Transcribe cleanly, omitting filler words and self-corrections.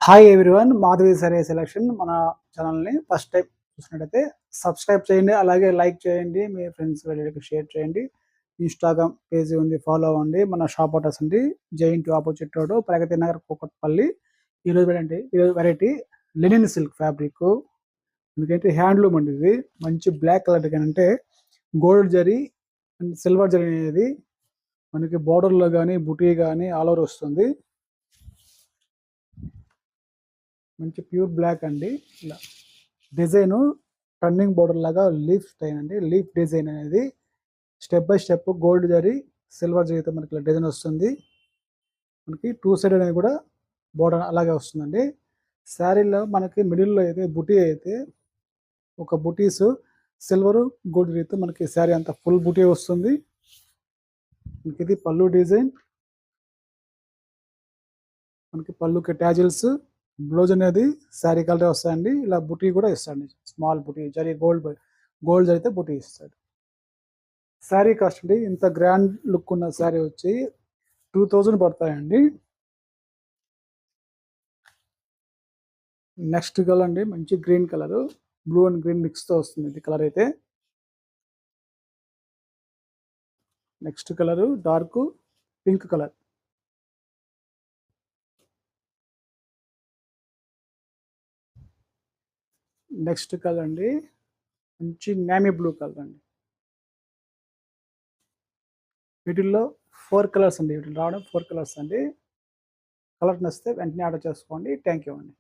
Hi everyone, Madhavi సరే selection మన ఛానల్ని ఫస్ట్ టైం చూసినట్టయితే సబ్స్క్రైబ్ చేయండి, అలాగే లైక్ చేయండి, మీ ఫ్రెండ్స్ వెళ్ళకి షేర్ చేయండి. ఇన్స్టాగ్రామ్ పేజీ ఉంది, ఫాలో అవ్వండి. మన షాప్ అడ్రస్ ఉంది giant opposite road, Pragathi Nagar, Kukatpally. ఈరోజు వెరైటీ లెనిన్ సిల్క్ ఫ్యాబ్రిక్, ఎందుకంటే హ్యాండ్లూమ్ అండి. ఇది మంచి బ్లాక్ కలర్ అంటే gold zari and silver zari అనేది మనకి బార్డర్లో కానీ బుటీ కానీ ఆల్ ఓవర్ వస్తుంది. మంచి ప్యూర్ బ్లాక్ అండి. ఇలా డిజైన్ టర్నింగ్ బోర్డర్ లాగా లీఫ్ స్టైల్ అండి. లీఫ్ డిజైన్ అనేది step by step gold zari silver జరీతో మనకి ఇలా డిజైన్ వస్తుంది. మనకి టూ సైడ్ అనేది కూడా బోర్డర్ అలాగే వస్తుందండి. శారీలో మనకి మిడిల్లో అయితే బుటీ అయితే ఒక బుటీస్ సిల్వర్ గోల్డ్ జరీతో మనకి శారీ అంతా ఫుల్ బుటీ వస్తుంది. మనకి ఇది పళ్ళు డిజైన్, మనకి పళ్ళుకి ట్యాజిల్స్, బ్లౌజ్ అనేది శారీ కలర్ వస్తాయండి. ఇలా బుటీ కూడా ఇస్తాడు, స్మాల్ బుటీ జరీ గోల్డ్ జరిగితే బుటీ ఇస్తాడు. శారీ కాస్ట్ అండి, ఇంత గ్రాండ్ లుక్ ఉన్న శారీ వచ్చి 2000 పడతాయండి. నెక్స్ట్ కలర్ అండి, మంచి green colour, blue and green మిక్స్తో వస్తుంది ఇది కలర్ అయితే. Next colour dark pink colour. Next colour అండి మంచి నేమీ బ్లూ కలర్ అండి. వీటిల్లో 4 కలర్స్ అండి, వీటిలో రావడం 4 కలర్స్ అండి. కలర్ నచ్చితే వెంటనే ఆర్డర్ చేసుకోండి. థ్యాంక్ యూ అండి.